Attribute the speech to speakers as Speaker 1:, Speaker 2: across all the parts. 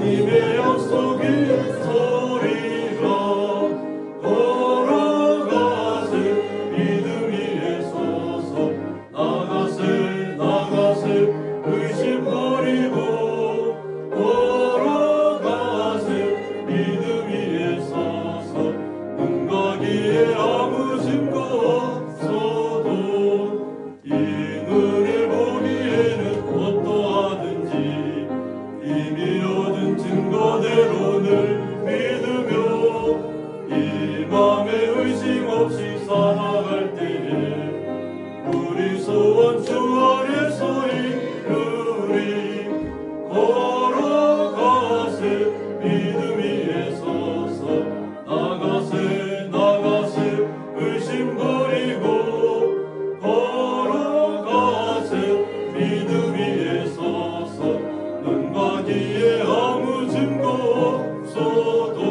Speaker 1: 주님의 약속의 소리가 걸어가세 믿음 위에 서서 나가세 나가세 의심 버리고 걸어가세 믿음 위에 서서 눈과 귀에 아무 증거 없어도 이 눈을 보기에는 어떠하든지 이미 얻은 증거대로 늘 믿으며 이 맘에 의심 없이 살아갈 때에 우리 소원 주 아래서 이루리 걸어가세 믿음 위에 서서 나가세 나가세 의심 버리고 걸어가세 믿음 위에 서서 눈과 귀에 아무 증거 없어도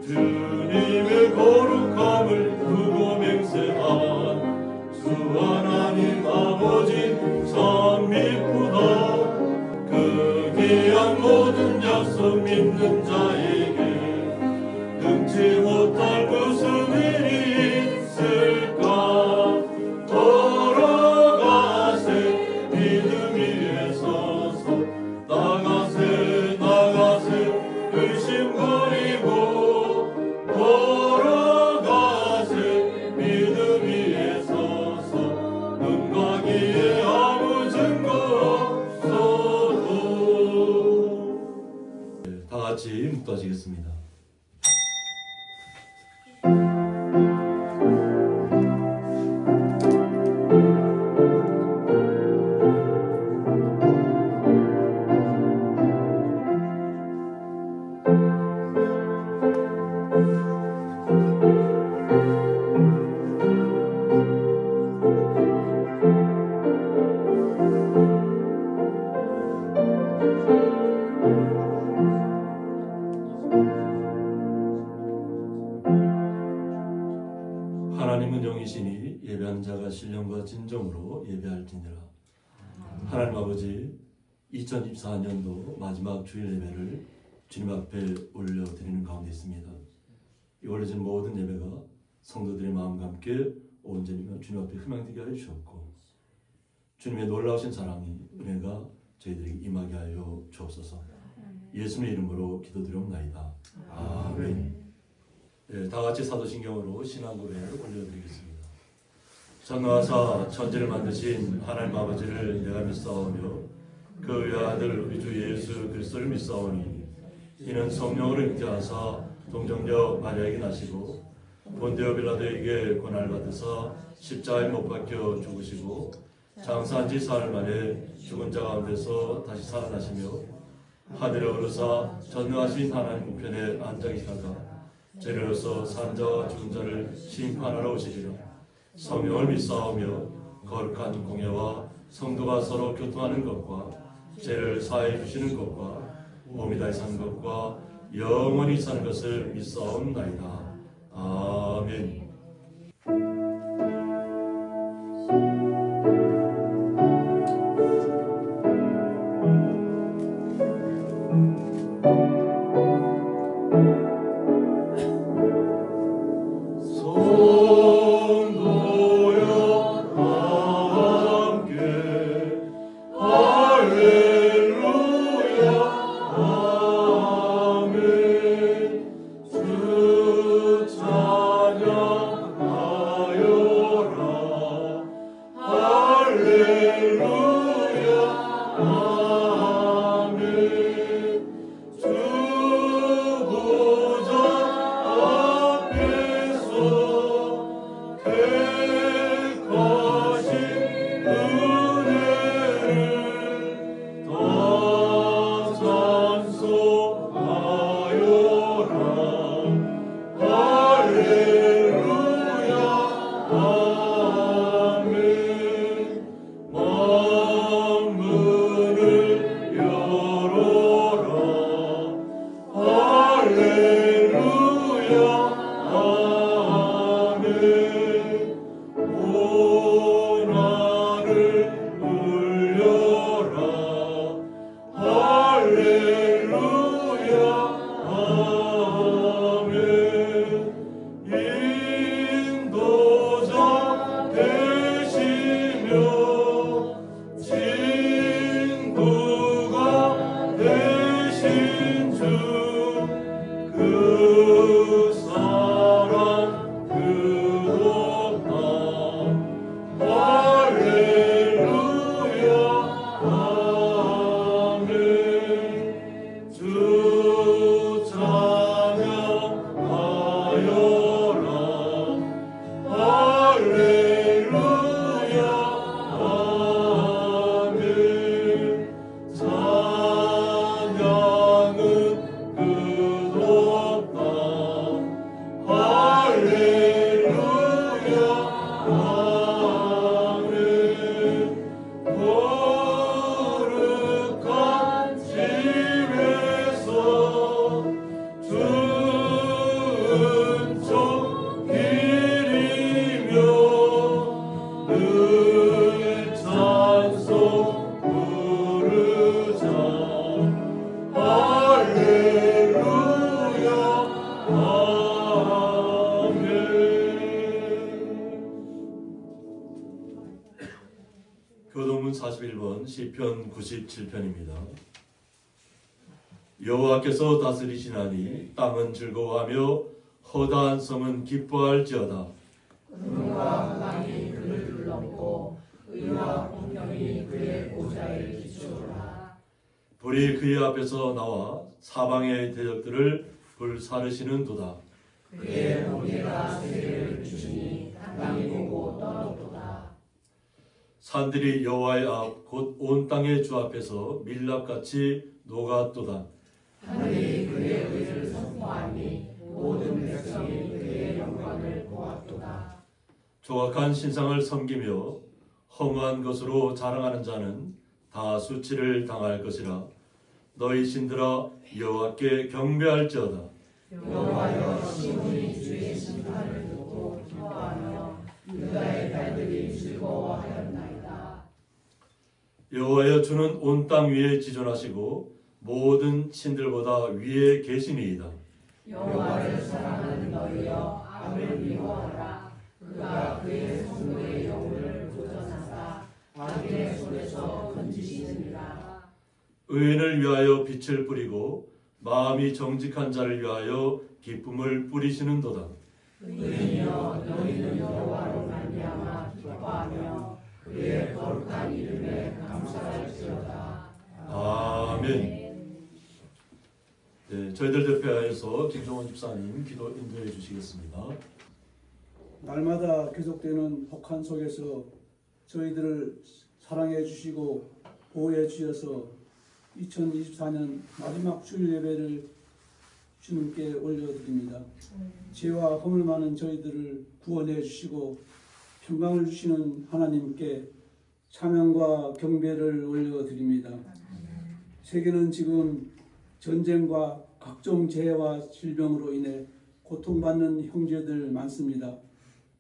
Speaker 1: 주님의 거룩함을 두고 맹세한 주 하나님 아버지 참 미쁘다. 그 귀한 모든 약속 믿는 자에게 능치 못할 무슨 일이 있을까. 걸어가세 믿음 위에 서서 나가세 나가세 의심 버리고 걸어가세 믿음 위에 서서 눈과 귀에 아무 증거 없어도. 다 같이 묵도하시겠습니다. 하나님은 영이시니 예배하는 자가 신령과 진정으로 예배할지니라. 하나님 아버지, 2024년도 마지막 주일 예배를 주님 앞에 올려드리는 가운데 있습니다. 이 올려진 모든 예배가 성도들의 마음과 함께 온전히 주님 앞에 흠양되게 하여 주옵고 주님의 놀라우신 사랑이 은혜가 저희들에게 임하게 하여 주옵소서. 예수님의 이름으로 기도드리옵나이다. 아멘. 네, 다 같이 사도신경으로 신앙고백을 올려드리겠습니다. 전능하사 천지를 만드신 하나님 아버지를 내가 믿사오며 그 외아들 우리 주 예수 그리스도를 믿사오니 이는 성령으로 잉태하사 동정녀 마리아에게 나시고 본디오 빌라도에게 고난을 받으사 십자가에 못 박혀 죽으시고 장사한 지 사흘 만에 죽은 자 가운데서 다시 살아나시며 하늘에 오르사 전능하신 하나님 우편에 앉아 계시다가 죄로서 산 자와 죽은 자를 심판하러 오시리라. 성령을 믿사오며 거룩한 공예와 성도가 서로 교통하는 것과 죄를 사해 주시는 것과 몸이 다시 사는 것과 영원히 사는 것을 믿사옵나이다. 아멘.
Speaker 2: 할렐루야 아멘.
Speaker 1: 교동문 41번 시편 97편입니다. 여호와께서 다스리시나니 땅은 즐거워하며 허다한 성은 기뻐할지어다.
Speaker 2: 은과 땅이 그를 둘렀고 의와 공평이 그의 보좌에 기초라.
Speaker 1: 불이 그의 앞에서 나와 사방의 대적들을 불사르시는도다.
Speaker 2: 그의 모래가 세계를 주시니 땅이 보고 떨어도다.
Speaker 1: 산들이 여호와의 앞 곧 온 땅의 주 앞에서 밀랍같이 녹았도다.
Speaker 2: 하늘이 그의 의를 선포하니 모든 백성이 그의 영광을 보았도다.
Speaker 1: 조각한 신상을 섬기며 허무한 것으로 자랑하는 자는 다 수치를 당할 것이라. 너희 신들아 여호와께 경배할지어다.
Speaker 2: 여호와여 시온이 주의 심판을 듣고 기뻐하며 유다의 딸들이 즐거워하였나이다.
Speaker 1: 여호와여 주는 온 땅 위에 지존하시고 모든 신들보다 위에 계시니이다.
Speaker 2: 여호와를 사랑하는 너희여 악을 미워하라. 그가 그의 성도의 영혼을 도전하사 악인의 손에서 건지시느니라.
Speaker 1: 의인을 위하여 빛을 뿌리고 마음이 정직한 자를 위하여 기쁨을 뿌리시는도다.
Speaker 2: 의인이여 너희는 여호와로 말미암아 기뻐하며 그의 거룩한 이름에 감사할지어다.
Speaker 1: 아멘. 네, 저희들 대표하여서 김종원 집사님 기도 인도해 주시겠습니다.
Speaker 3: 날마다 계속되는 혹한 속에서 저희들을 사랑해 주시고 보호해 주셔서 2024년 마지막 주일 예배를 주님께 올려드립니다. 죄와 허물 많은 저희들을 구원해 주시고 평강을 주시는 하나님께 찬양과 경배를 올려드립니다. 세계는 지금 전쟁과 각종 재해와 질병으로 인해 고통받는 형제들 많습니다.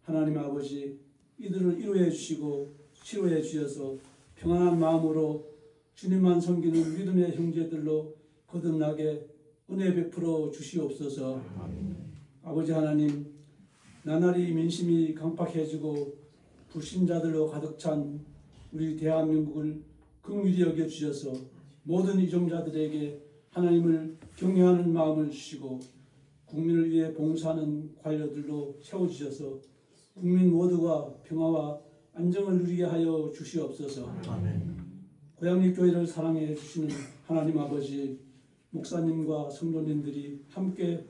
Speaker 3: 하나님 아버지, 이들을 위로해 주시고 치료해 주셔서 평안한 마음으로 주님만 섬기는 믿음의 형제들로 거듭나게 은혜 베풀어 주시옵소서. 아버지 하나님, 나날이 민심이 강팍해지고 불신자들로 가득 찬 우리 대한민국을 긍휼히 여겨 주셔서 모든 이종자들에게 하나님을 경외하는 마음을 주시고 국민을 위해 봉사하는 관료들로 세워주셔서 국민 모두가 평화와 안정을 누리게 하여 주시옵소서.
Speaker 1: 아멘.
Speaker 3: 고양리 교회를 사랑해 주시는 하나님 아버지, 목사님과 성도님들이 함께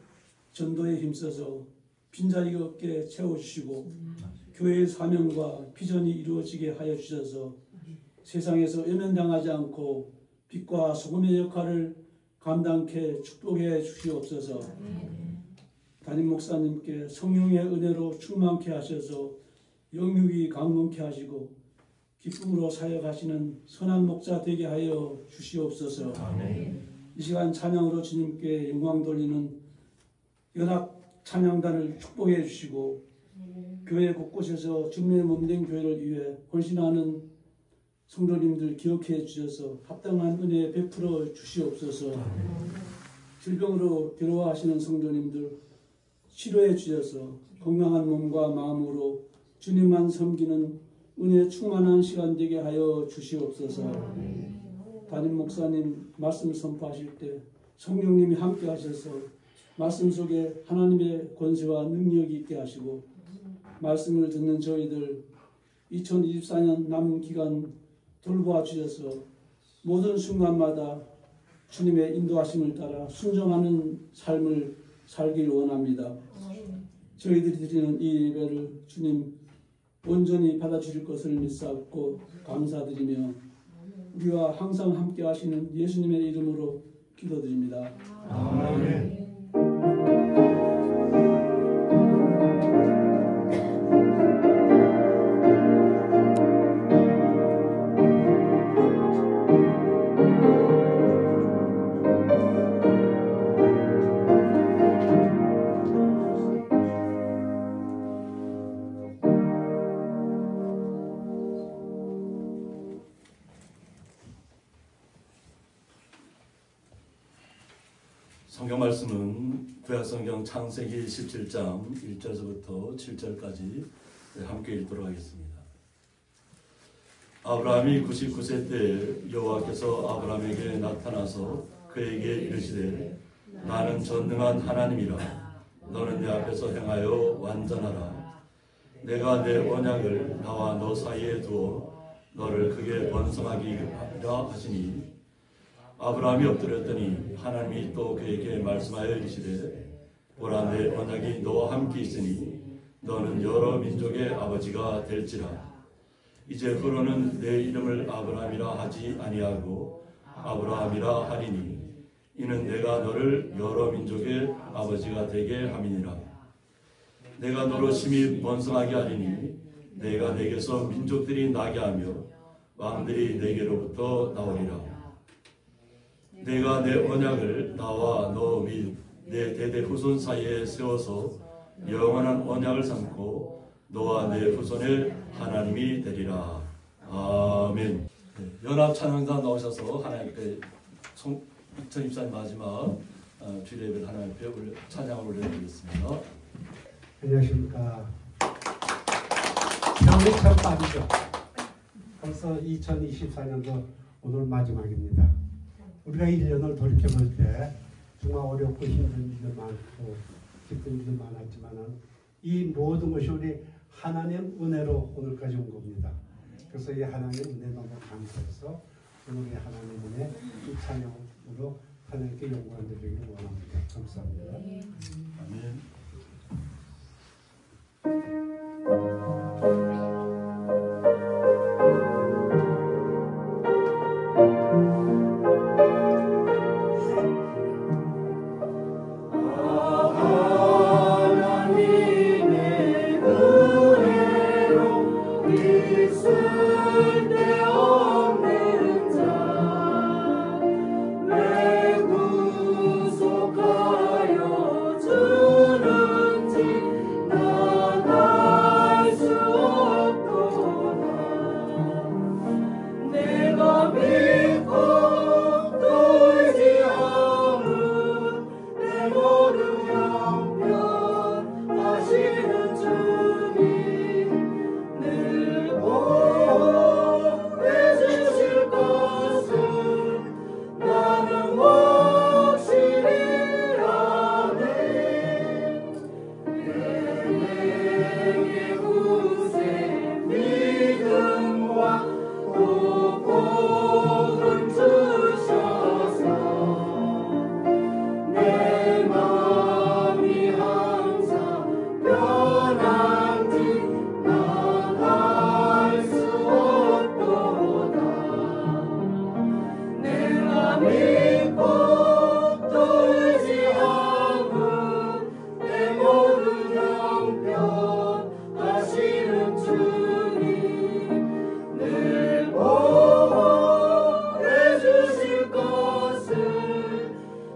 Speaker 3: 전도에 힘써서 빈자리 없게 채워주시고 교회의 사명과 비전이 이루어지게 하여 주셔서 세상에서 외면당하지 않고 빛과 소금의 역할을 감당케 축복해 주시옵소서. 담임 목사님께 성령의 은혜로 충만케 하셔서 영육이 강건케 하시고 기쁨으로 사역하시는 선한 목자 되게 하여 주시옵소서.
Speaker 1: 아멘.
Speaker 3: 이 시간 찬양으로 주님께 영광 돌리는 연합 찬양단을 축복해 주시고 교회 곳곳에서 주님의 몸된 교회를 위해 헌신하는 성도님들 기억해 주셔서 합당한 은혜 베풀어 주시옵소서. 질병으로 괴로워하시는 성도님들 치료해 주셔서 건강한 몸과 마음으로 주님만 섬기는 은혜 충만한 시간 되게 하여 주시옵소서. 담임 목사님 말씀 선포하실 때 성령님이 함께 하셔서 말씀 속에 하나님의 권세와 능력이 있게 하시고 말씀을 듣는 저희들 2024년 남은 기간 돌보아 주셔서 모든 순간마다 주님의 인도하심을 따라 순종하는 삶을 살길 원합니다. 저희들이 드리는 이 예배를 주님 온전히 받아주실 것을 믿사옵고 감사드리며 우리와 항상 함께 하시는 예수님의 이름으로 기도드립니다.
Speaker 2: 아멘.
Speaker 1: 성경 말씀은 구약성경 창세기 17장 1절부터 7절까지 함께 읽도록 하겠습니다. 아브라함이 99세 때 여호와께서 아브라함에게 나타나서 그에게 이르시되 나는 전능한 하나님이라 너는 내 앞에서 행하여 완전하라. 내가 내 언약을 나와 너 사이에 두어 너를 크게 번성하기라 하시니 아브라함이 엎드렸더니 하나님이 또 그에게 말씀하여 이르시되 보라 내 언약이 너와 함께 있으니 너는 여러 민족의 아버지가 될지라. 이제 후로는 내 이름을 아브라함이라 하지 아니하고 아브라함이라 하리니 이는 내가 너를 여러 민족의 아버지가 되게 함이니라. 내가 너로 심히 번성하게 하리니 내가 내게서 민족들이 나게 하며 왕들이 내게로부터 나오리라. 내가 내 언약을 나와 너 및 내 대대 후손 사이에 세워서 영원한 언약을 삼고 너와 내 후손의 하나님이 되리라. 아멘. 연합 찬양단 나오셔서 하나님께 2024년 마지막 주일 예배를 하나님 앞에 찬양을 올려드리겠습니다.
Speaker 4: 안녕하십니까. 세월이 참 빠르죠. 벌써 2024년도 오늘 마지막입니다. 우리가 1년을 돌이켜볼 때 정말 어렵고 힘든 일도 많고 기쁜 일도 많았지만 이 모든 것이 우리 하나님 은혜로 오늘까지 온 겁니다. 그래서 이 하나님 은혜 너무 감사해서 오늘 이 하나님 은혜 이 찬양으로 하나님께 영광 드리기를 원합니다. 감사합니다.
Speaker 1: 아멘.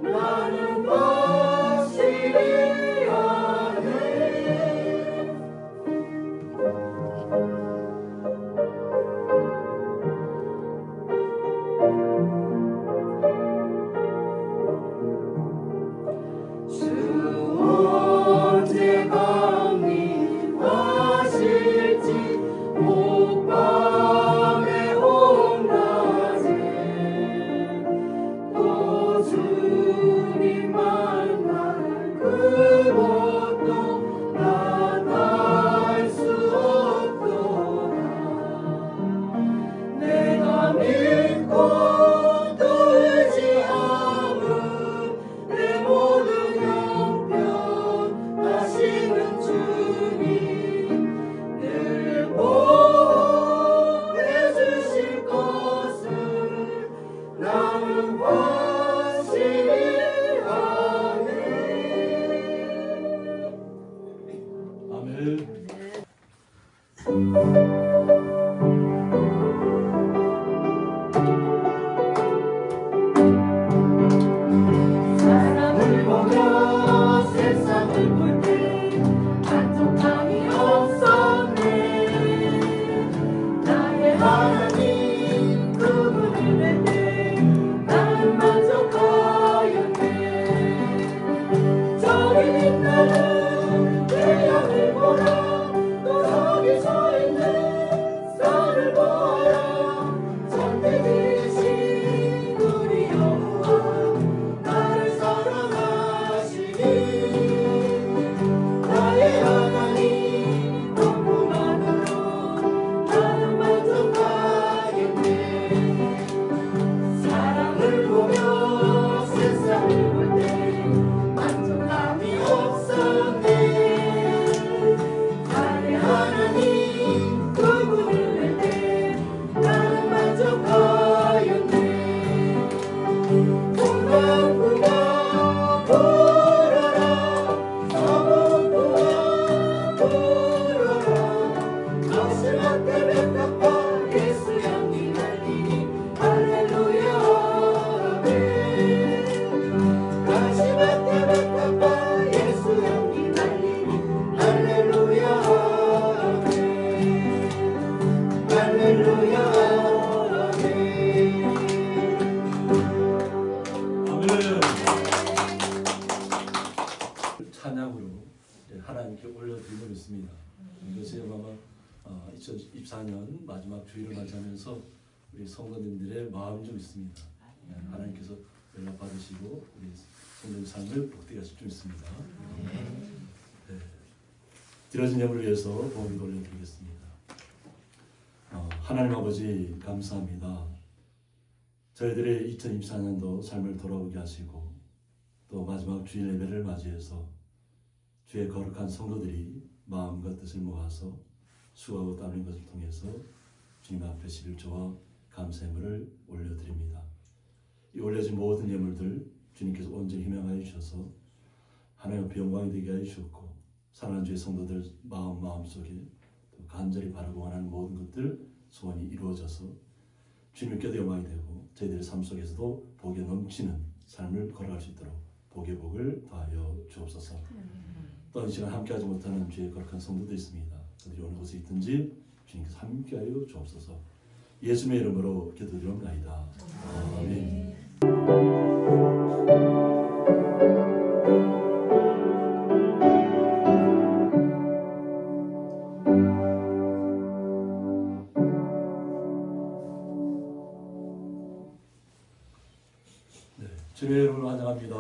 Speaker 2: 나는 사람을 보며 세상을 볼 때 만족함이 없었네. 나의 하나님 그분을 뵐 때 나는 만족하였네. 저기 빛나는 태양을 보라. 또 저기 서 있는 산을 보아라. 전대지으신 우리 여호와 나를 사랑하시니 나의 하나님 너무만으로 나는 만족하겠네. 사람을 보며 세상을 볼 때 만족함이 없었네. 나의 하나님 그분을 뵐 때 나는 만족하였네. 풍랑풍아 불어라. 서문풍아 불어라. 가시밭에 백합과 예수 향기 날리니 할렐루야 아멘. 가시밭에 백합과 예수 향기 날리니 할렐루야 아멘. 할렐루야 아멘.
Speaker 1: 아멘. 찬양으로 하나님께 올려드리고 있습니다. 이것이 아마 2024년 마지막 주일을 맞이하면서 우리 성도님들의 마음 좀 있습니다. 하나님께서 연락 받으시고 우리 성도님 삶을 복되게 하실 줄 있습니다. 네. 드려진 예물을 위해서 봉헌 올려드리겠습니다. 하나님 아버지 감사합니다. 저희들의 2024년도 삶을 돌아보게 하시고 또 마지막 주일 예배를 맞이해서 주의 거룩한 성도들이 마음과 뜻을 모아서 수고하고 땀 흘린 것을 통해서 주님 앞에 11조와 감사예물을 올려드립니다. 이 올려진 모든 예물들 주님께서 온전히 희명하여 주셔서 하나님 앞에 영광이 되게 하여 주셨고 사랑하는 주의 성도들 마음속에 또 간절히 바라고 원하는 모든 것들 소원이 이루어져서 주님께도 영광이 되고 저희들의 삶 속에서도 복이 넘치는 삶을 걸어갈 수 있도록 복의 복을 더하여 주옵소서. 또 이 시간 함께하지 못하는 주의 거룩한 성도도 있습니다. 그들이 어느 곳에 있든지 주님께서 함께하여 주옵소서. 예수님의 이름으로 기도드리옵나이다. 아멘. 네, 주님의 이름으로 환영합니다.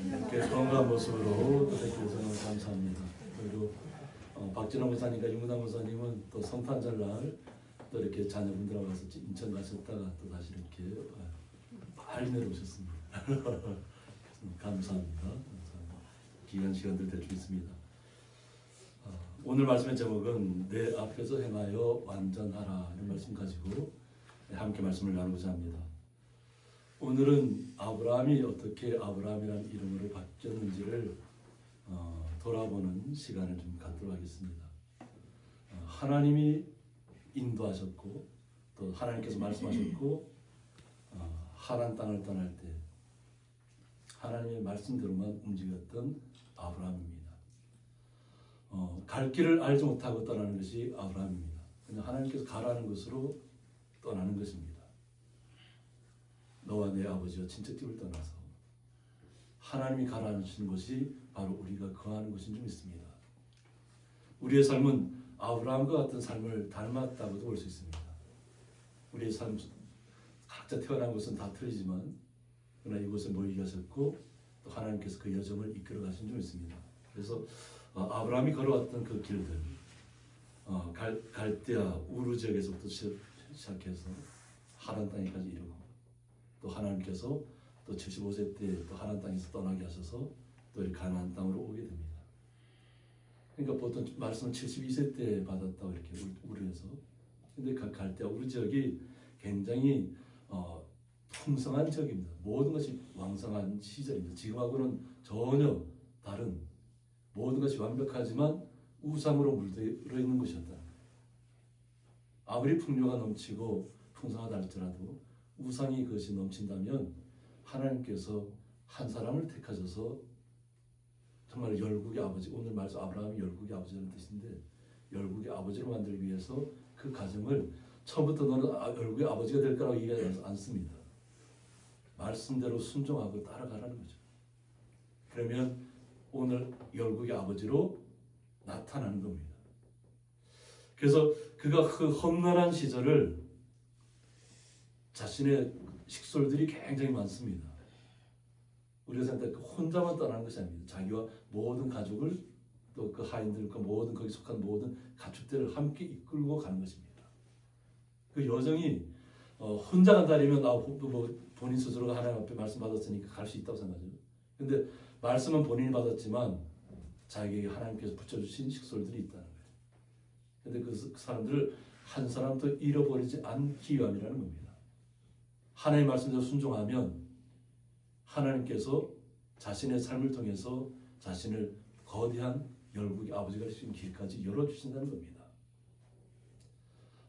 Speaker 1: 이렇게 건강한 모습으로 또 뵙게 돼서 너무 감사합니다. 그리고 박진호 목사님과 윤문아 목사님은 또 성탄절날 또 이렇게 자녀분들하고 가서 인천 가셨다가 또 다시 이렇게 빨리 내려오셨습니다. 감사합니다. 귀한 시간들 될 수 있습니다. 오늘 말씀의 제목은 내 앞에서 행하여 완전하라 이런 말씀 가지고 함께 말씀을 나누고자 합니다. 오늘은 아브라함이 어떻게 아브라함이라는 이름으로 바뀌었는지를 돌아보는 시간을 좀 갖도록 하겠습니다. 하나님이 인도하셨고 또 하나님께서 말씀하셨고 하란 땅을 떠날 때 하나님의 말씀대로만 움직였던 아브라함입니다. 갈 길을 알지 못하고 떠나는 것이 아브라함입니다. 그냥 하나님께서 가라는 것으로 떠나는 것입니다. 너와 내 아버지와 친척집을 떠나서 하나님이 가라는 것이 바로 우리가 거하는 것인 줄 믿습니다. 우리의 삶은 아브라함과 같은 삶을 닮았다고도 볼 수 있습니다. 우리의 삶 각자 태어난 곳은 다 틀리지만 그러나 이곳에 모이게 하셨고 또 하나님께서 그 여정을 이끌어 가신 줄 믿습니다. 그래서 아브라함이 걸어왔던 그 길들 갈대아 우르 지역에서부터 시작해서 하란 땅에까지 이르고 또 하나님께서 또 75세 때 또 하란 땅에서 떠나게 하셔서 또 이 가나안 땅으로 오게 됩니다. 그러니까 보통 말씀은 72세 때 받았다고 이렇게 우르에서. 근데 갈대아 우르 지역이 굉장히 풍성한 지역입니다. 모든 것이 왕성한 시절입니다. 지금하고는 전혀 다른 모든 것이 완벽하지만 우상으로 물들어 있는 것이었다. 아무리 풍요가 넘치고 풍성하다 할지라도 우상이 그것이 넘친다면 하나님께서 한 사람을 택하셔서 정말 열국의 아버지, 오늘 말씀 아브라함이 열국의 아버지라는 뜻인데 열국의 아버지로 만들기 위해서 그 가정을 처음부터 너는 열국의 아버지가 될 거라고 얘기하지 않습니다. 말씀대로 순종하고 따라가라는 거죠. 그러면 오늘 열국의 아버지로 나타나는 겁니다. 그래서 그가 그 험난한 시절을 자신의 식솔들이 굉장히 많습니다. 우리가 생각할 때 혼자만 떠나는 것이 아닙니다. 자기와 모든 가족을 또 그 하인들과 모든 거기 속한 모든 가축들을 함께 이끌고 가는 것입니다. 그 여정이 혼자 간다면 뭐 본인 스스로가 하나님 앞에 말씀 받았으니까 갈 수 있다고 생각하죠. 근데 말씀은 본인이 받았지만 자기에게 하나님께서 붙여주신 식솔들이 있다는 거예요. 근데 그 사람들을 한 사람도 잃어버리지 않기 위함이라는 겁니다. 하나님의 말씀대로 순종하면 하나님께서 자신의 삶을 통해서 자신을 거대한 열국의 아버지가 될 수 있는 길까지 열어주신다는 겁니다.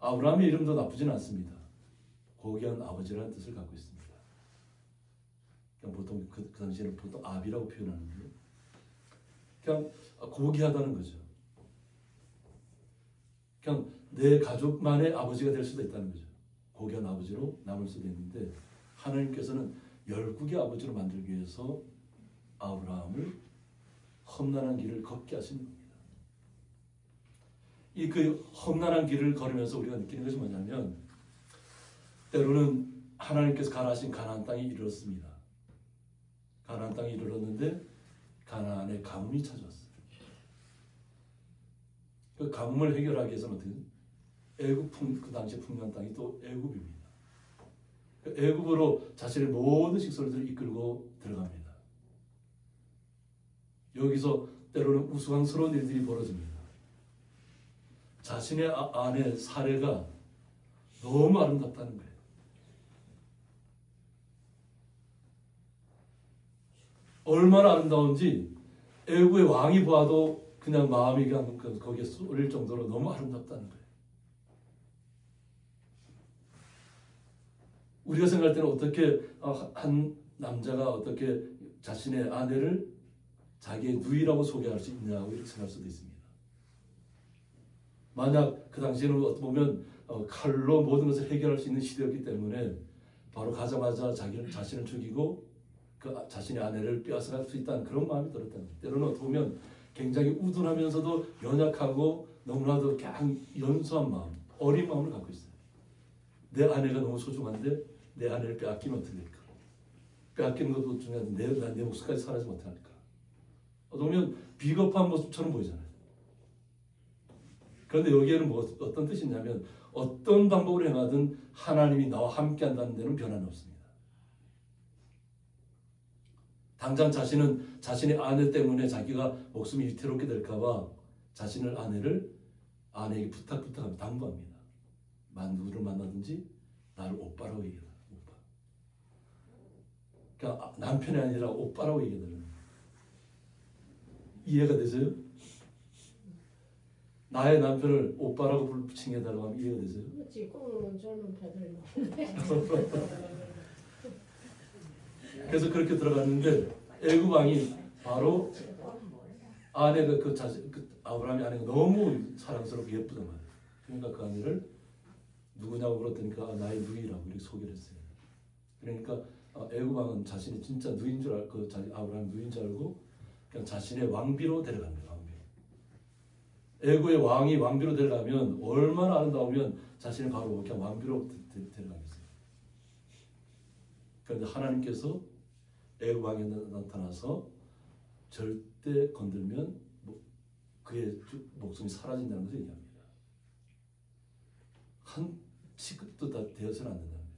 Speaker 1: 아브라함의 이름도 나쁘진 않습니다. 고귀한 아버지라는 뜻을 갖고 있습니다. 그냥 보통 그 당시에는 보통 아비라고 표현하는데 그냥 고귀하다는 거죠. 그냥 내 가족만의 아버지가 될 수도 있다는 거죠. 고귀한 아버지로 남을 수도 있는데 하나님께서는 열국의 아버지로 만들기 위해서 아브라함을 험난한 길을 걷게 하시는 겁니다. 이 그 험난한 길을 걸으면서 우리가 느끼는 것이 뭐냐면 때로는 하나님께서 가라하신 가나안 땅에 이르렀습니다. 가나안 땅에 이르렀는데 가나안에 가뭄이 찾아왔어요. 그 가뭄을 해결하기 위해서는 어떻게 애굽 그 당시 풍요한 땅이 또 애굽입니다. 그 애굽으로 자신의 모든 식솔들을 이끌고 들어갑니다. 여기서 때로는 우스꽝스러운 일들이 벌어집니다. 자신의 아내 사레가 너무 아름답다는 거예요. 얼마나 아름다운지 애굽의 왕이 보아도 그냥 마음이 그냥 거기에 쏠릴 정도로 너무 아름답다는 거예요. 우리가 생각할 때는 어떻게 한 남자가 어떻게 자신의 아내를 자기의 누이라고 소개할 수 있냐고 이렇게 생각할 수도 있습니다. 만약 그 당시에는 어떻게 보면 칼로 모든 것을 해결할 수 있는 시대였기 때문에 바로 가자마자 자신을 죽이고 그 자신의 아내를 빼앗아갈 수 있다는 그런 마음이 들었다는 거예요. 때로는 어떻게 보면 굉장히 우둔하면서도 연약하고 너무나도 그냥 연소한 마음, 어린 마음을 갖고 있어요. 내 아내가 너무 소중한데 내 아내를 빼앗기면 어떻게 될까? 빼앗기는 것도 중요한데 내 목숨까지 사라지면 어떻게 할까? 어떻게 보면 비겁한 모습처럼 보이잖아요. 그런데 여기에는 어떤 뜻이 있냐면 어떤 방법으로 행하든 하나님이 나와 함께 한다는 데는 변함이 없습니다. 당장 자신은 자신의 아내 때문에 자기가 목숨이 위태롭게 될까봐 자신을 아내에게 부탁하면 당부합니다. 누구를 만나든지 나를 오빠라고 얘기해라. 오빠. 그러니까 남편이 아니라 오빠라고 얘기해달라는 거예요. 이해가 되세요? 나의 남편을 오빠라고 칭해달라고 하면 이해가 되세요?
Speaker 5: 지금은 저는 배들
Speaker 1: 그래서 그렇게 들어갔는데 애굽 왕이 바로 아내가 아브라함의 아내가 너무 사랑스럽고 예쁘단 말이에요. 그러니까 그 아내를 누구냐고 물었더니까 나의 누이라고 이렇게 소개를 했어요. 그러니까 애굽 왕은 자신이 진짜 누이인 줄 알고 아브라함 누이인 줄 알고 그냥 자신의 왕비로 데려갑니다. 애굽의 왕이 왕비로 데려가면 얼마나 아름다우면 자신을 바로 그냥 왕비로 데려가겠어요. 그런데 하나님께서 애굽 왕에 나타나서 절대 건들면 그의 목숨이 사라진다는 것을 얘기합니다. 한 치급도 다 되어서는 안 된다는 거예요.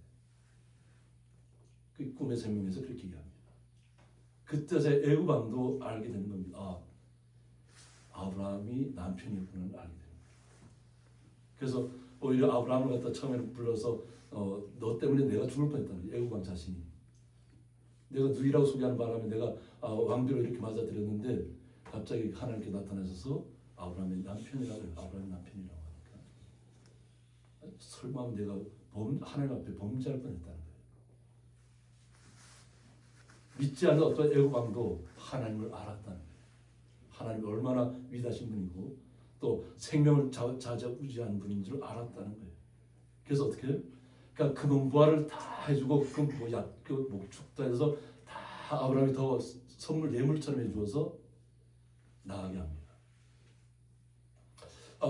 Speaker 1: 그 꿈의 설명에서 그렇게 얘기합니다. 그때 애굽 왕도 알게 되는 겁니다. 아브라함이 남편이었구나 알게 됩니다. 그래서 오히려 아브라함을 갖다 처음에는 불러서 너 때문에 내가 죽을 뻔했다는 거예요. 애굽 왕 자신이. 내가 누이라고 소개하는 바람에 내가 왕비로 이렇게 맞아들였는데 갑자기 하나님께 나타나셔서 아브라함의 남편이라고 해요. 아브라함의 남편이라고 하니까 설마 내가 하나님 앞에 범죄할 뻔했다는 거예요. 믿지 않는 어떤 애고방도 하나님을 알았다는 거예요. 하나님이 얼마나 위대하신 분이고 또 생명을 좌지우지하는 분인 줄 알았다는 거예요. 그래서 어떻게 해요? 그러니까 금은부화를 다 해주고 그 목축도 해서 다 아브라함이 더 선물 예물처럼 해주어서 나가게 합니다.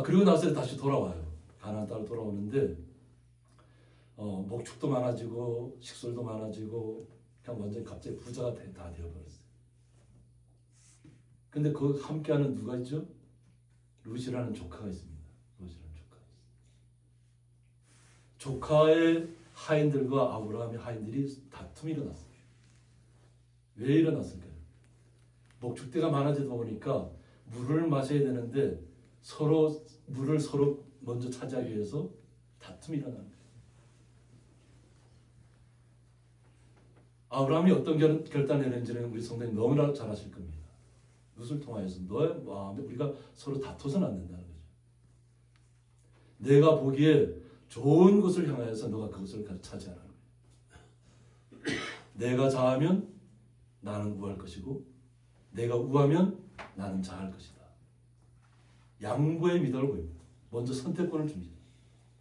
Speaker 1: 그리고 나서 다시 돌아와요. 가나안 땅으로 돌아오는데 목축도 많아지고 식솔도 많아지고 그냥 완전히 갑자기 부자가 다 되어버렸어요. 근데 그 함께하는 누가 있죠? 룻이라는 조카가 있습니다. 룻이라는 조카가 있습니다. 조카의 하인들과 아브라함의 하인들이 다툼이 일어났어요. 왜 일어났을까요? 목축대가 많아지다 보니까 물을 마셔야 되는데 물을 서로 먼저 차지하기 위해서 다툼이 일어나는 거예요. 아브라함이 어떤 결단을 내는지는 우리 성도님 너무나 잘 아실 겁니다. 룻을 통하여서 너의 마음에 우리가 서로 다투서는 안 된다는 거죠. 내가 보기에 좋은 것을 향하여서 너가 그것을 차지하라는 거예요. 내가 좌하면 나는 우할 것이고 내가 우하면 나는 좌할 것이다. 양보의 미덕을 보입니다. 먼저 선택권을 줍니다.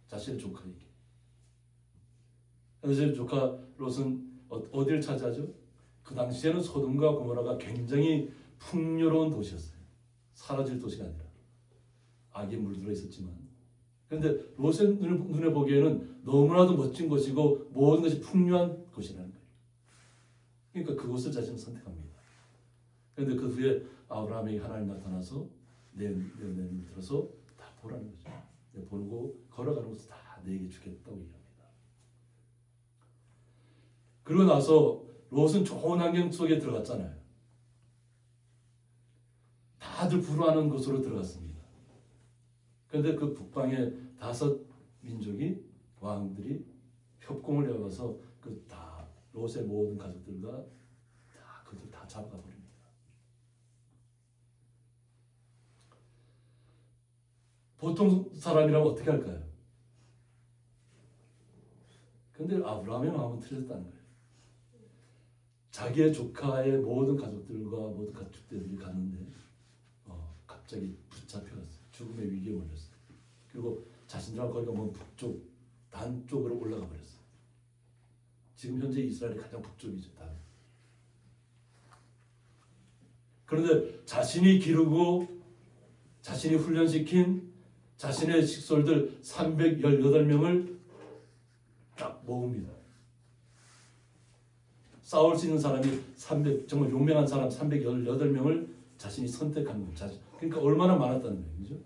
Speaker 1: 자신의 조카에게. 그래서 조카 롯은 어디를 차지하죠? 그 당시에는 소돔과 고모라가 굉장히 풍요로운 도시였어요. 사라질 도시가 아니라 악이 물들어 있었지만 그런데 롯의 눈에 보기에는 너무나도 멋진 곳이고 모든 것이 풍요한 곳이라는 거예요. 그러니까 그곳을 자신은 선택합니다. 그런데 그 후에 아브라함에게 하나님 나타나서 내 눈을 들어서 다 보라는 거죠. 보고 걸어가는 것을 다 내게 주겠다고 얘기합니다. 그러고 나서 롯은 좋은 환경 속에 들어갔잖아요. 다들 부러워하는 곳으로 들어갔습니다. 그런데 그 북방의 5 민족이 왕들이 협공을 해와서 그 다 롯의 모든 가족들과 다 그들 다 잡아가 버립니다. 보통 사람이라면 어떻게 할까요? 그런데 아브라함의 마음은 틀렸다는 거예요. 자기의 조카의 모든 가족들과 모든 가축들이 갔는데 갑자기 붙잡혀갔어요. 죽음의 위기에 몰렸어요. 그리고 자신들하고 거기가 먼 북쪽 단 쪽으로 올라가 버렸어요. 지금 현재 이스라엘이 가장 북쪽이죠. 단. 그런데 자신이 기르고 자신이 훈련시킨 자신의 식솔들 318명을 딱 모읍니다. 싸울 수 있는 사람이 정말 용맹한 사람 318명을 자신이 선택한 거예요. 그러니까 얼마나 많았다는 거예요. 그죠?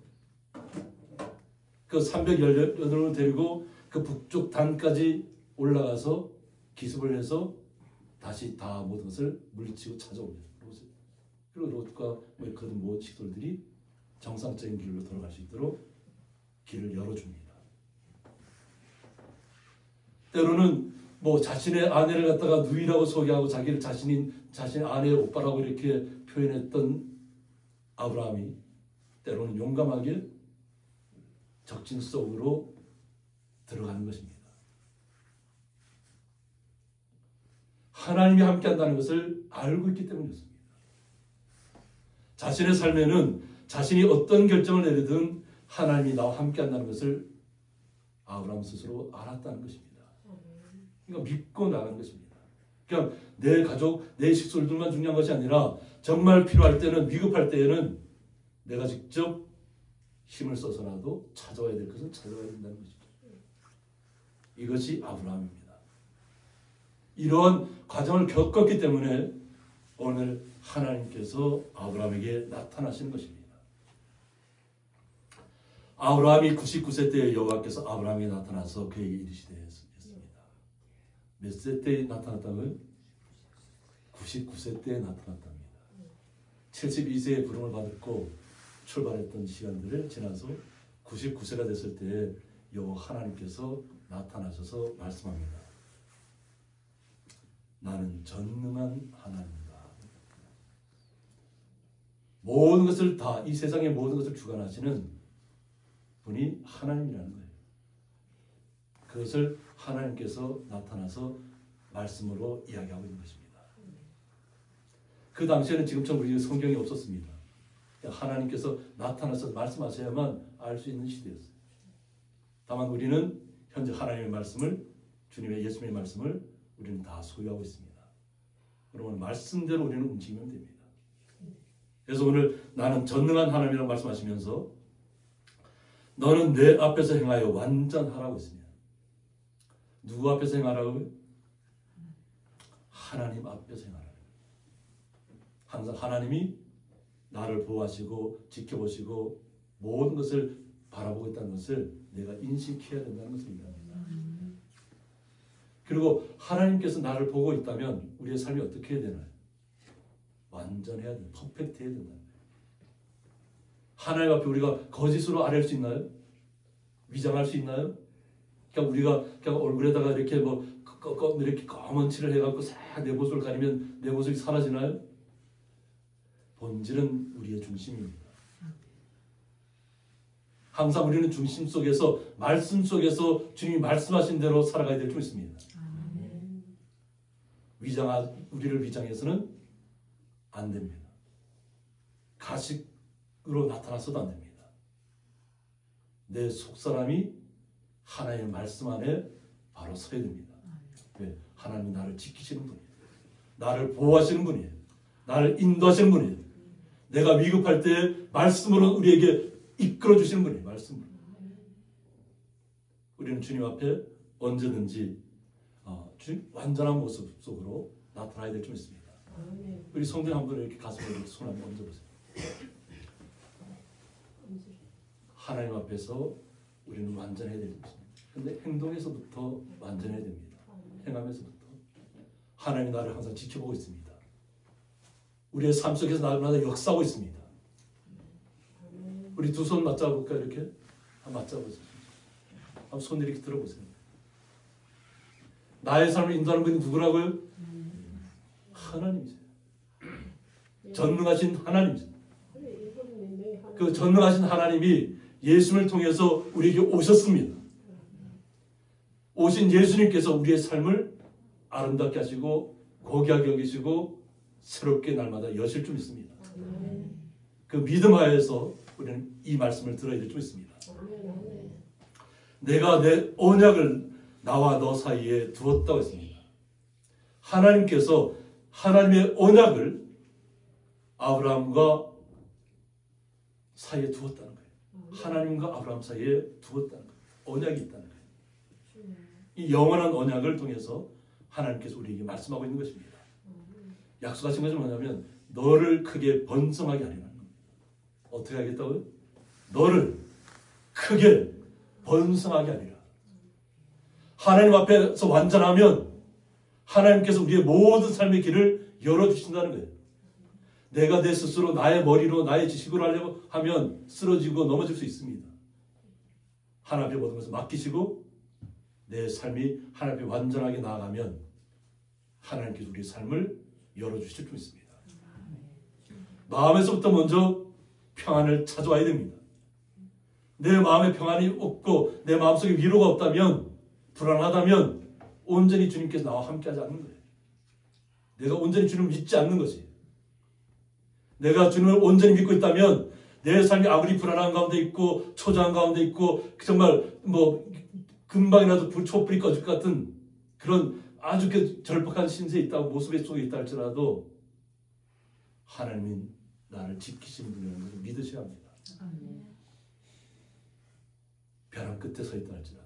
Speaker 1: 그 318명을 데리고 그 북쪽 단까지 올라가서 기습을 해서 다시 다 모든 것을 물리치고 찾아옵니다. 그리고 롯과 그 모든 식솔들이 정상적인 길로 돌아갈 수 있도록 길을 열어줍니다. 때로는 자신의 아내를 갖다가 누이라고 소개하고 자신의 아내의 오빠라고 이렇게 표현했던 아브라함이 때로는 용감하게 적진 속으로 들어가는 것입니다. 하나님이 함께한다는 것을 알고 있기 때문이었습니다. 자신의 삶에는 자신이 어떤 결정을 내리든 하나님이 나와 함께한다는 것을 아브라함 스스로 알았다는 것입니다. 그러니까 믿고 나가는 것입니다. 그러니까 내 가족, 내 식솔들만 중요한 것이 아니라 정말 필요할 때는 위급할 때에는 내가 직접 힘을 써서라도 찾아와야 될 것은 찾아와야 된다는 것이죠. 이것이 아브라함입니다. 이러한 과정을 겪었기 때문에 오늘 하나님께서 아브라함에게 나타나신 것입니다. 아브라함이 99세 때에 여호와께서 아브라함에게 나타나서 그에게 이르시되 했습니다. 몇 세 때에 나타났다고요? 99세 때에 나타났답니다. 72세에 부름을 받았고 출발했던 시간들을 지나서 99세가 됐을 때에 여호와 하나님께서 나타나셔서 말씀합니다. 나는 전능한 하나님이다. 모든 것을 다, 이 세상의 모든 것을 주관하시는 분이 하나님이라는 거예요. 그것을 하나님께서 나타나서 말씀으로 이야기하고 있는 것입니다. 그 당시에는 지금처럼 우리 성경이 없었습니다. 하나님께서 나타나서 말씀하셔야만 알 수 있는 시대였어요. 다만 우리는 현재 하나님의 말씀을, 주님의 예수님의 말씀을 우리는 다 소유하고 있습니다. 그러면 말씀대로 우리는 움직이면 됩니다. 그래서 오늘 나는 전능한 하나님이라고 말씀하시면서 너는 내 앞에서 행하여 완전하라고 했습니다. 누구 앞에서 행하라고요? 하나님 앞에서 행하라고. 항상 하나님이 나를 보호하시고 지켜보시고 모든 것을 바라보고 있다는 것을 내가 인식해야 된다는 것을 얘기합니다. 그리고 하나님께서 나를 보고 있다면 우리의 삶이 어떻게 해야 되나요? 완전해야 돼요. 퍼펙트해야 된다. 하나님 앞에 우리가 거짓으로 아뢰할 수 있나요? 위장할 수 있나요? 그냥 우리가 그냥 얼굴에다가 이렇게 이렇게 검은 칠을 해갖고 싹 내 모습을 가리면 내 모습이 사라지나요? 본질은 우리의 중심입니다. 항상 우리는 중심 속에서, 말씀 속에서 주님이 말씀하신 대로 살아가야 될 줄 믿습니다. 우리를 위장해서는 안 됩니다. 가식으로 나타나서도 안 됩니다. 내 속사람이 하나님의 말씀 안에 바로 서야 됩니다. 왜? 하나님은 나를 지키시는 분이에요. 나를 보호하시는 분이에요. 나를 인도하시는 분이에요. 내가 위급할 때 말씀으로 우리에게 이끌어 주시는 분이에요. 말씀으로. 우리는 주님 앞에 언제든지 완전한 모습 속으로 나타나야 될 줄 믿습니다. 우리 성도님 한 분 이렇게 가슴에 손 한번 얹어보세요. 하나님 앞에서 우리는 완전해야 될 줄 믿습니다. 그런데 행동에서부터 완전해야 됩니다. 행함에서부터. 하나님이 나를 항상 지켜보고 있습니다. 우리의 삶 속에서 나를 역사하고 있습니다. 우리 두 손 맞잡아볼까요? 이렇게 한번 맞잡아보세요. 한번 손 이렇게 들어보세요. 나의 삶을 인도하는 분이 누구라고요? 하나님이세요. 전능하신 하나님이세요. 그 전능하신 하나님이 예수님을 통해서 우리에게 오셨습니다. 오신 예수님께서 우리의 삶을 아름답게 하시고 고귀하게 여기시고 새롭게 날마다 여실 줄 믿습니다. 그 믿음 하에서 우리는 이 말씀을 들어야 될 줄 믿습니다. 내가 내 언약을 나와 너 사이에 두었다고 했습니다. 하나님께서 하나님의 언약을 아브라함과 사이에 두었다는 거예요. 하나님과 아브라함 사이에 두었다는 거예요. 언약이 있다는 거예요. 이 영원한 언약을 통해서 하나님께서 우리에게 말씀하고 있는 것입니다. 약속하신 것은 뭐냐면 너를 크게 번성하게 하리라는 겁니다. 어떻게 하겠다고요? 너를 크게 번성하게 하리라. 하나님 앞에서 완전하면 하나님께서 우리의 모든 삶의 길을 열어주신다는 거예요. 내가 내 스스로 나의 머리로 나의 지식으로 하려고 하면 쓰러지고 넘어질 수 있습니다. 하나님 앞에 모든 것을 맡기시고 내 삶이 하나님 앞에 완전하게 나아가면 하나님께서 우리의 삶을 열어주실 줄 있습니다. 마음에서부터 먼저 평안을 찾아와야 됩니다. 내 마음에 평안이 없고 내 마음속에 위로가 없다면, 불안하다면 온전히 주님께서 나와 함께하지 않는 거예요. 내가 온전히 주님을 믿지 않는 것이. 내가 주님을 온전히 믿고 있다면 내 삶이 아무리 불안한 가운데 있고 초조한 가운데 있고 정말 금방이라도 촛불이 꺼질 것 같은 그런 아주 절박한 신세에 있다고 모습 속에 있다 할지라도 하나님이 나를 지키시는 분이라는 것을 믿으셔야 합니다. 벼랑 끝에 서 있다 할지라도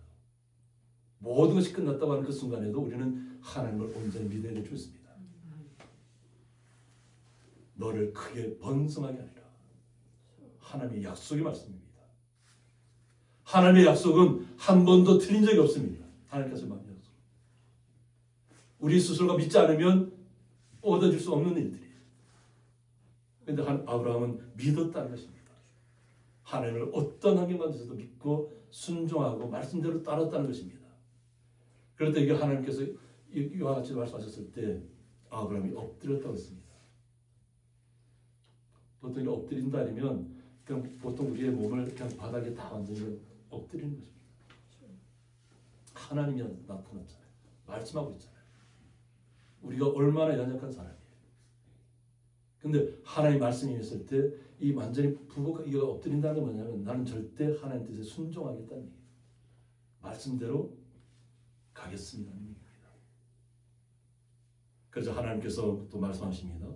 Speaker 1: 모든 것이 끝났다고 하는 그 순간에도 우리는 하나님을 온전히 믿어야 될 줄 있습니다. 너를 크게 번성하게 하리라. 하나님의 약속의 말씀입니다. 하나님의 약속은 한 번도 틀린 적이 없습니다. 하나님께서 만든 약속. 우리 스스로가 믿지 않으면 얻어질 수 없는 일들이에요. 그런데 아브라함은 믿었다는 것입니다. 하나님을 어떤 환경 가운데서도 믿고 순종하고 말씀대로 따랐다는 것입니다. 그럴 때 이게 하나님께서 이와 같이 말씀하셨을 때 아브라함이 엎드렸다고 했습니다. 보통 이렇게 엎드린다 아니면 그냥 보통 우리의 몸을 그냥 바닥에 다 완전히 엎드리는 것입니다. 하나님이 나타났잖아요. 말씀하고 있잖아요. 우리가 얼마나 연약한 사람이에요. 근데 하나님 말씀이 있을 때 이 완전히 이거 엎드린다는 게 뭐냐면 나는 절대 하나님 뜻에 순종하겠다는 얘기예요. 말씀대로 가겠습니다는 얘기입니다. 그래서 하나님께서 또 말씀하십니다.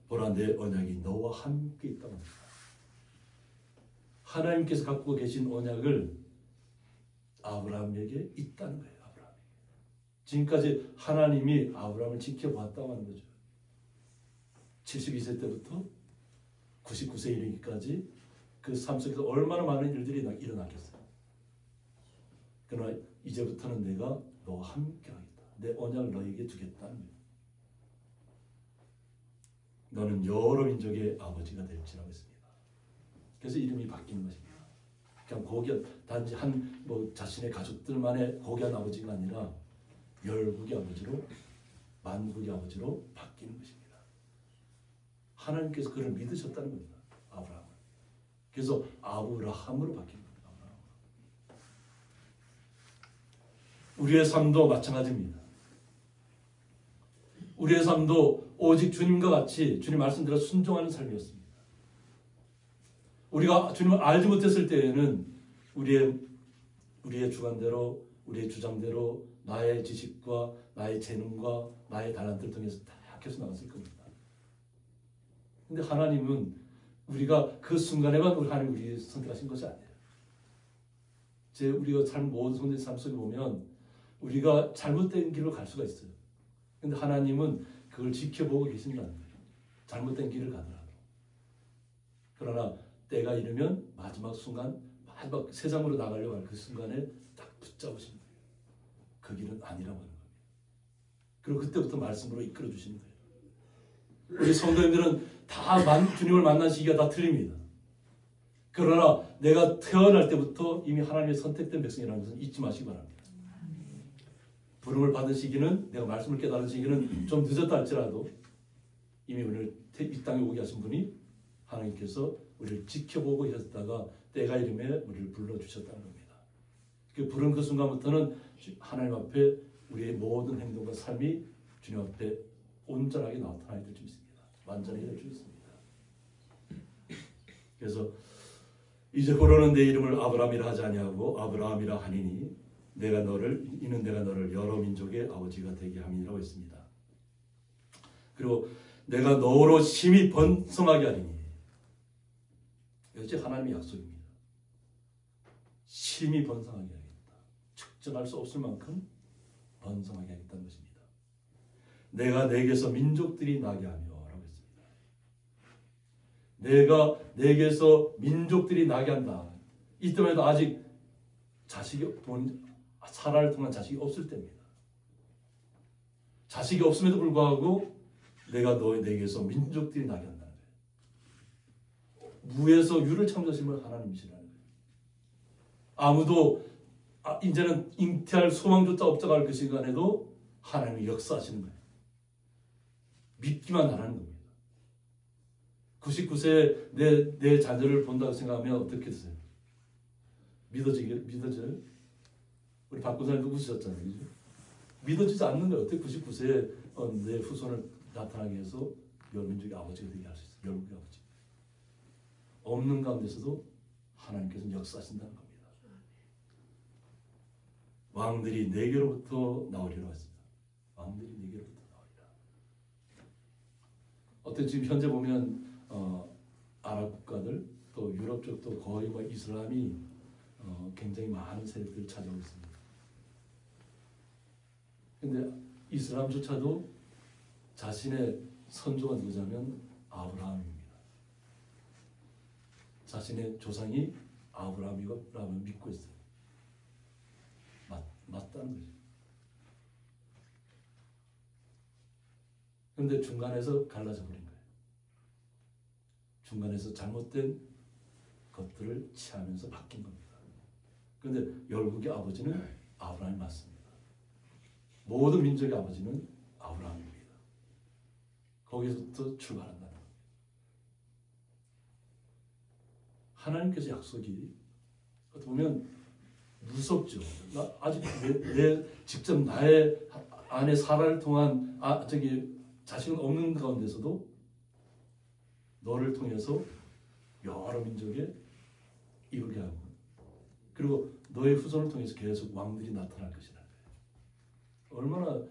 Speaker 1: 보라 내 언약이 너와 함께 있다고 합니다. 하나님께서 갖고 계신 언약을 아브라함에게 있다는 거예요. 아브라함에게. 지금까지 하나님이 아브라함을 지켜봤다고 하는 거죠. 72세 때부터 99세 이르기까지 그 삶 속에서 얼마나 많은 일들이 일어나겠어요. 그러나 이제부터는 내가 너와 함께 하겠다. 내 언약을 너에게 주겠다는 거예요. 너는 여러 민족의 아버지가 될지라고 했습니다. 그래서 이름이 바뀌는 것입니다. 그냥 고귀한 단지 한 자신의 가족들만의 고귀한 아버지가 아니라 열국의 아버지로 만국의 아버지로 바뀌는 것입니다. 하나님께서 그를 믿으셨다는 겁니다. 아브라함을. 그래서 아브라함으로 바뀐 겁니다. 아브라함. 우리의 삶도 마찬가지입니다. 우리의 삶도 오직 주님과 같이 주님 말씀대로 순종하는 삶이었습니다. 우리가 주님을 알지 못했을 때에는 우리의 주관대로, 우리의 주장대로 나의 지식과 나의 재능과 나의 달란트를 통해서 다 계속 나갔을 겁니다. 근데 하나님은 우리가 그 순간에만 하나님 우리 선택하신 것이 아니에요. 우리가 모든 삶 속에 보면 우리가 잘못된 길로 갈 수가 있어요. 근데 하나님은 그걸 지켜보고 계신다는 거예요. 잘못된 길을 가더라도. 그러나 때가 이르면 마지막 순간, 마지막 세상으로 나가려고 할 그 순간에 딱 붙잡으신 거예요. 그 길은 아니라고 하는 겁니다. 그리고 그때부터 말씀으로 이끌어 주시는 거예요. 우리 성도님들은 다 주님을 만난 시기가 다 틀립니다. 그러나 내가 태어날 때부터 이미 하나님의 선택된 백성이라는 것은 잊지 마시기 바랍니다. 부름을 받은 시기는, 내가 말씀을 깨달은 시기는 좀 늦었다 할지라도 이미 우리를 이 땅에 오게 하신 분이 하나님께서 우리를 지켜보고 계셨다가 때가 이름에 우리를 불러주셨다는 겁니다. 그 부른 그 순간부터는 하나님 앞에 우리의 모든 행동과 삶이 주님 앞에 온전하게 나타나게 될 수 있습니다. 완전하게 될 수 있습니다. 그래서 이제부로는 내 이름을 아브라함이라 하지 아니하고 아브라함이라 하니니 이는 내가 너를 여러 민족의 아버지가 되게 함이라고 했습니다. 그리고 내가 너로 심히 번성하게 하리니, 이것이 하나님의 약속입니다. 심히 번성하게 하겠다. 측정할 수 없을 만큼 번성하게 하겠다는 것입니다. 내가 내게서 민족들이 나게 하며 라고 했습니다. 내가 내게서 민족들이 나게 한다. 이때에도 아직 사라를 통한 자식이 없을 때입니다. 자식이 없음에도 불구하고 내가 내게서 민족들이 나게 한다는 거예요. 무에서 유를 창조하신 분 하나님이시라는 거예요. 아무도 이제는 잉태할 소망조차 없어갈 그 시간에도 하나님이 역사하시는 거예요. 믿기만 하라는 겁니다. 99세 내 자녀를 본다고 생각하면 어떻게 되세요? 믿어져요? 우리 박군사님 누구셨잖아요. 그죠? 믿어지지 않는 거예요. 어떻게 99세에 내 후손을 나타나게 해서 열민족의 아버지가 되게 할 수 있어요. 열국의 아버지. 없는 가운데서도 하나님께서는 역사하신다는 겁니다. 왕들이 내게로부터 나오리라고 했습니다. 왕들이 내게로부터 나오리라. 어때 지금 현재 보면 아랍 국가들 또 유럽 쪽도 거의 이슬람이 굉장히 많은 세력들을 차지하고 있습니다. 근데 이슬람조차도 자신의 선조가 누구냐면 아브라함입니다. 자신의 조상이 아브라함이라고 믿고 있어요. 맞다는 거죠. 그런데 중간에서 갈라져 버린 거예요. 중간에서 잘못된 것들을 취하면서 바뀐 겁니다. 그런데 열국의 아버지는 아브라함이 맞습니다. 모든 민족의 아버지는 아브라함입니다. 거기서부터 출발한다는 겁니다. 하나님께서 약속이 어떻게 보면 무섭죠. 나 아직 내 직접 나의 아내 사라를 통한 자식은 없는 가운데서도 너를 통해서 여러 민족에 이루게 하고 그리고 너의 후손을 통해서 계속 왕들이 나타날 것이라는 거예요. 얼마나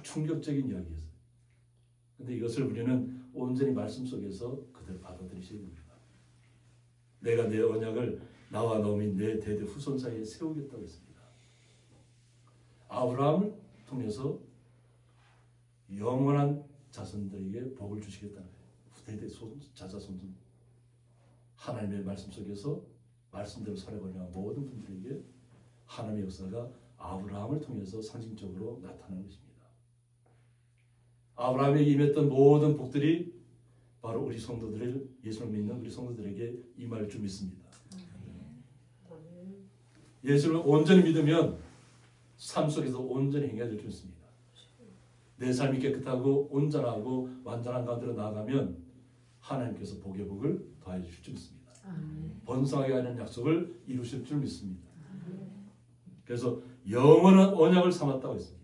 Speaker 1: 충격적인 이야기였어요. 그런데 이것을 우리는 온전히 말씀 속에서 그대로 받아들이셔야 됩니다. 내가 내 언약을 나와 너 및 내 대대 후손 사이에 세우겠다고 했습니다. 아브라함을 통해서 영원한 자손들에게 복을 주시겠다는 거예요. 대대 자자손 하나님의 말씀 속에서 말씀대로 살아가려는 모든 분들에게 하나님의 역사가 아브라함을 통해서 상징적으로 나타나는 것입니다. 아브라함에게 임했던 모든 복들이 바로 우리 성도들을 예수를 믿는 우리 성도들에게 임할 줄 믿습니다. 예수를 온전히 믿으면 삶 속에서 온전히 행해야 될 줄 믿습니다. 내 삶이 깨끗하고 온전하고 완전한 가운데로 나아가면 하나님께서 복의 복을 더해 주실 줄 믿습니다. 번성하게 하는 약속을 이루실 줄 믿습니다. 그래서 영원한 언약을 삼았다고 했습니다.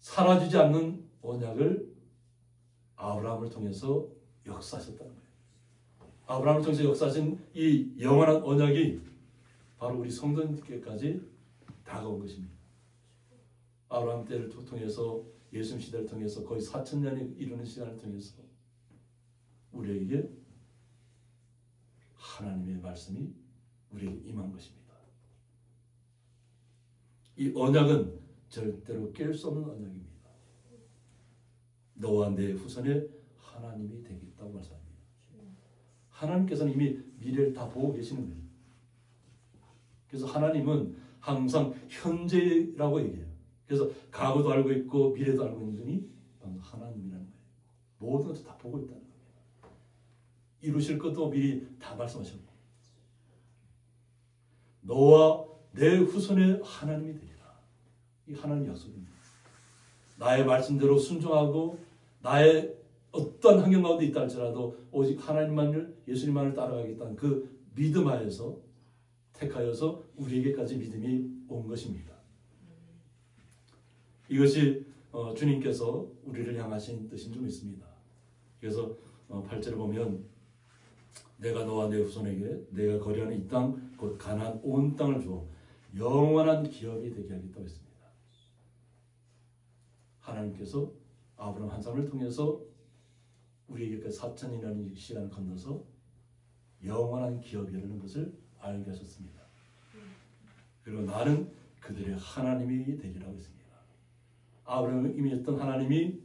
Speaker 1: 사라지지 않는 언약을 아브라함을 통해서 역사하셨다는 거예요. 아브라함을 통해서 역사하신 이 영원한 언약이 바로 우리 성도님께까지 다가온 것입니다. 아브라함 때를 통해서 예수님 시대를 통해서 거의 4,000년이 이루는 시간을 통해서 우리에게 하나님의 말씀이 우리에게 임한 것입니다. 이 언약은 절대로 깰 수 없는 언약입니다. 너와 내 후손의 하나님이 되겠다고 말씀합니다. 하나님께서는 이미 미래를 다 보고 계시는 거예요. 그래서 하나님은 항상 현재라고 얘기해요. 그래서 과거도 알고 있고 미래도 알고 있는 분이 하나님이라는 거예요. 모든 것을 다 보고 있다는 겁니다. 이루실 것도 미리 다 말씀하셨고 너와 내 후손의 하나님이 되리라. 이 하나님 약속입니다. 나의 말씀대로 순종하고 나의 어떤 환경 가운데 있다 할지라도 오직 하나님만을 예수님만을 따라가겠다는 그 믿음 하에서 택하여서 우리에게까지 믿음이 온 것입니다. 이것이 주님께서 우리를 향하신 뜻인 줄 믿습니다. 그래서 8절을 보면 내가 너와 내 후손에게 내가 거류하는 이 땅 곧 가나안 온 땅을 주어 영원한 기업이 되게 하겠다고 했습니다. 하나님께서 아브라함 한 사람을 통해서 우리에게까지 4,000년이라는 시간을 건너서 영원한 기업이라는 것을 알게 하셨습니다. 그리고 나는 그들의 하나님이 되리라고 했습니다. 아브라함이 임했던 하나님이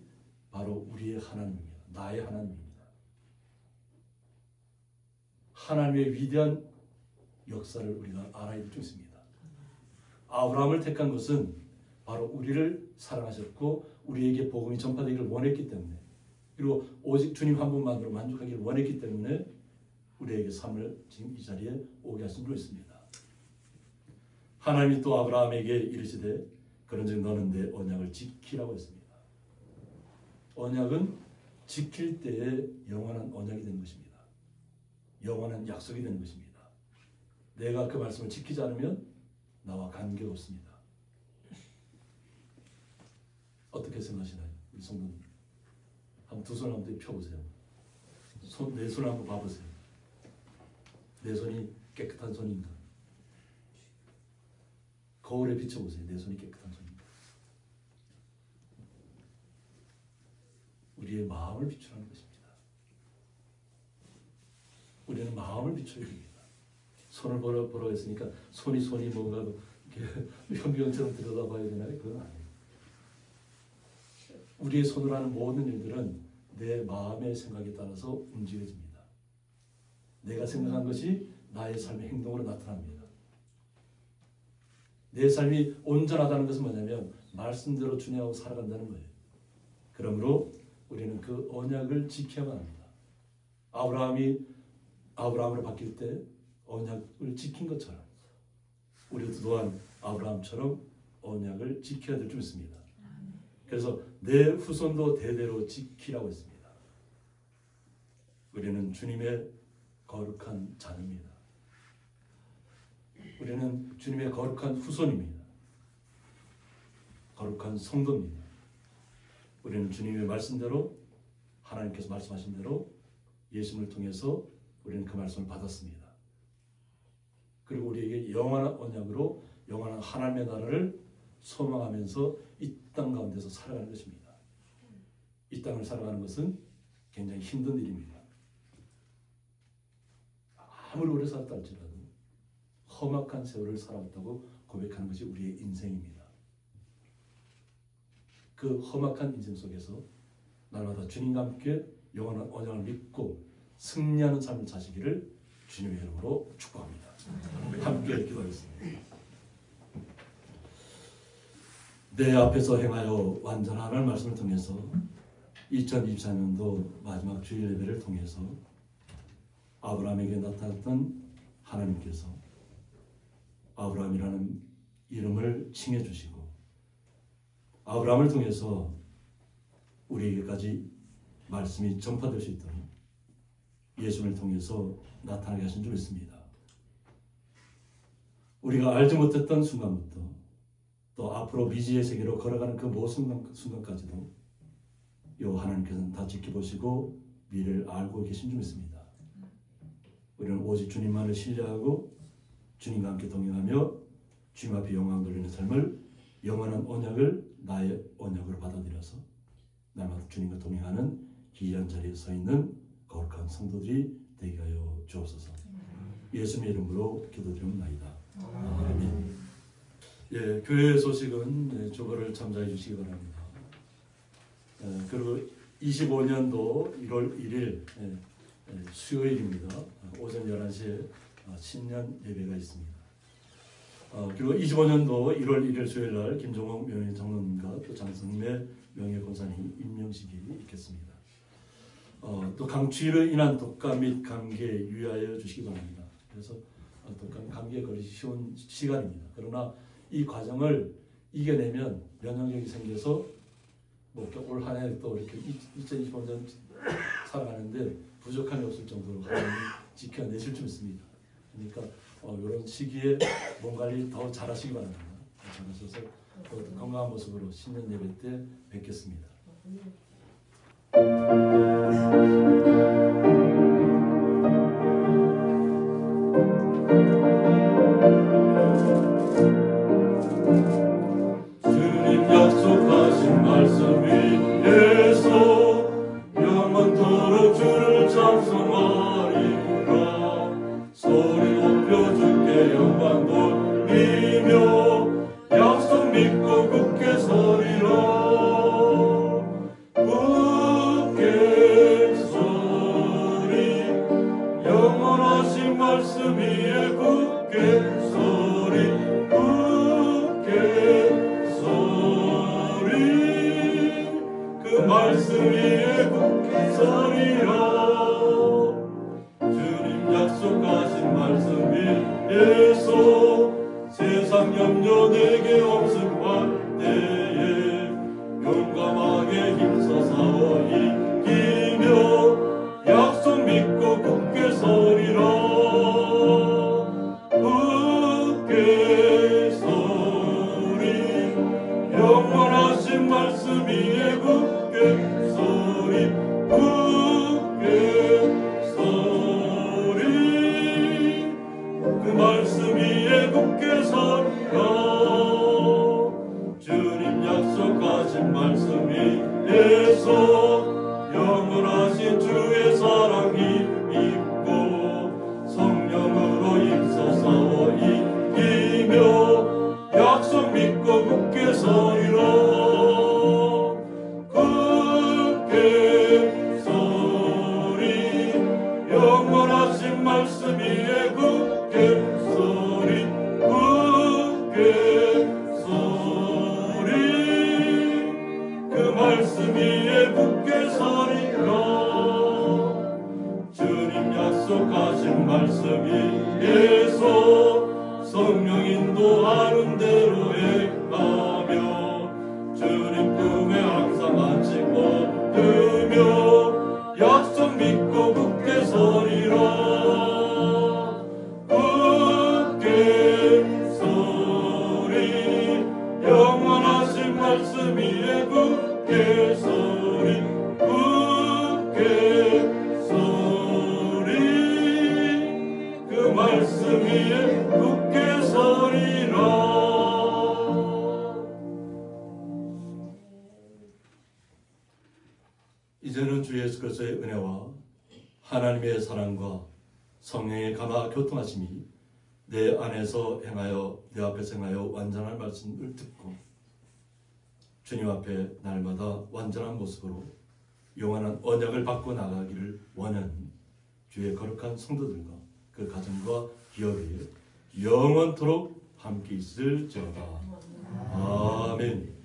Speaker 1: 바로 우리의 하나님입니다. 나의 하나님입니다. 하나님의 위대한 역사를 우리가 알아야 될 줄 있습니다. 아브라함을 택한 것은 바로 우리를 사랑하셨고 우리에게 복음이 전파되기를 원했기 때문에 그리고 오직 주님 한 분만으로 만족하기를 원했기 때문에 우리에게 삶을 지금 이 자리에 오게 하신 줄 있습니다. 하나님이 또 아브라함에게 이르시되 그런즉 너는 내 언약을 지키라고 했습니다. 언약은 지킬 때에 영원한 언약이 되는 것입니다. 영원한 약속이 되는 것입니다. 내가 그 말씀을 지키지 않으면 나와 관계가 없습니다. 어떻게 생각하시나요? 우리 성도님 한번 두 손을 한번 펴보세요. 내 손을 한번 봐보세요. 내 손이 깨끗한 손인가? 거울에 비춰보세요. 내 손이 깨끗한 손인가? 우리의 마음을 비추라는 것입니다. 우리는 마음을 비춰야 됩니다. 손을 보라고 했으니까 손이 뭔가 이렇게 현미경처럼 들여다봐야 되나요? 그건 아니에요. 우리의 손으로 하는 모든 일들은 내 마음의 생각에 따라서 움직여집니다. 내가 생각한 것이 나의 삶의 행동으로 나타납니다. 내 삶이 온전하다는 것은 뭐냐면 말씀대로 준행하고 살아간다는 거예요. 그러므로 우리는 그 언약을 지켜야만 합니다. 아브라함으로 바뀔 때 언약을 지킨 것처럼 우리도 또한 아브라함처럼 언약을 지켜야 될 줄 믿습니다. 그래서 내 후손도 대대로 지키라고 했습니다. 우리는 주님의 거룩한 자녀입니다. 우리는 주님의 거룩한 후손입니다. 거룩한 성도입니다. 우리는 주님의 말씀대로 하나님께서 말씀하신 대로 예수님을 통해서 우리는 그 말씀을 받았습니다. 그리고 우리에게 영원한 언약으로 영원한 하나님의 나라를 소망하면서 이 땅 가운데서 살아가는 것입니다. 이 땅을 살아가는 것은 굉장히 힘든 일입니다. 아무리 오래 살았다 할지라도 험악한 세월을 살아왔다고 고백하는 것이 우리의 인생입니다. 그 험악한 인생 속에서 날마다 주님과 함께 영원한 언약을 믿고 승리하는 삶을 사시기를 주님의 이름으로 축복합니다. 함께 기도하겠습니다. 내 앞에서 행하여 완전하라는 말씀을 통해서 2024년도 마지막 주일 예배를 통해서 아브라함에게 나타났던 하나님께서 아브라함이라는 이름을 칭해 주시고 아브라함을 통해서 우리에게까지 말씀이 전파될 수 있도록 예수님을 통해서 나타나게 하신 줄 믿습니다. 우리가 알지 못했던 순간부터 또 앞으로 미지의 세계로 걸어가는 그 모든 순간까지도 요 하나님께서는 다 지켜보시고 미래를 알고 계신 줄 믿습니다. 우리는 오직 주님만을 신뢰하고 주님과 함께 동행하며 주님 앞에 영광 돌리는 삶을 영원한 언약을 나의 언약으로 받아들여서 날마다 주님과 동행하는 기이한 자리에 서 있는 거룩한 성도들이 되게 하여 주옵소서. 예수님의 이름으로 기도드립니다. 아멘. 예, 교회 소식은 저거를 참조해 주시기 바랍니다. 그리고 25년도 1월 1일 수요일입니다. 오전 11시에 신년 예배가 있습니다. 그리고 25년도 1월 1일 수요일 날 김종옥 명예장로님과 또 장성임의 명예권사님 임명식이 있겠습니다. 또 강추위로 인한 독감 및 감기에 유의하여 주시기 바랍니다. 그래서 독감, 감기에 걸리기 쉬운 시간입니다. 그러나 이 과정을 이겨내면 면역력이 생겨서 올 한 해 또 이렇게 2025년 살아가는데 부족함이 없을 정도로 하나님이 지켜내실 줄 믿습니다. 그러니까 이런 시기에 몸 관리 더 잘하시기 바랍니다. 잘하셔서 또 건강한 모습으로 신년 예배 때 뵙겠습니다.
Speaker 2: 주님 약속하신 말씀 위에서 영원토록 주를 찬송하리라. 소리 높여 주께 영광 돌리며 약속 믿고 굳게 서리라. 굳게 서리 영원하신 말씀 위에 굳게 서리 그 말씀 위에 굳게 서리라. 주님 약속하신 말씀 위에서 세상 염려 내게 엄습할 때에 용감하게 힘써 싸워 이기며 약속 믿고 굳게 서리라. 굳게 서리 영원하신 말씀 위에 굳게 서리 굳게 서리 그 말씀 위에 굳게 서리라. 주님 약속하신 말씀 위에서 영원하신 주의 사랑이 있고 성령으로 힘써 싸워 이기며 약속 믿고 굳게 서리라. 굳게 서리 영원하신 말씀 위에 굳게 서리 굳게 서리 그 말씀 위에 굳게 서리라. 주님 약속하신 말씀 위에서 성령 인도하는 대로 행하며 주님 품에 항상 안식 얻으며 약속 믿고 굳게 위에 굳게 서리 그 말씀 위에 굳게 서리라.
Speaker 1: 이제는 주 예수 그리스도의 은혜와 하나님의 사랑과 성령의 감화 교통하심이 내 안에서 행하여 내 앞에서 행하여 완전한 말씀을 듣고 주님 앞에 날마다 완전한 모습으로 영원한 언약을 받고 나가기를 원하는 주의 거룩한 성도들과 그 가정과 기업이 영원토록 함께 있을지어다. 아멘.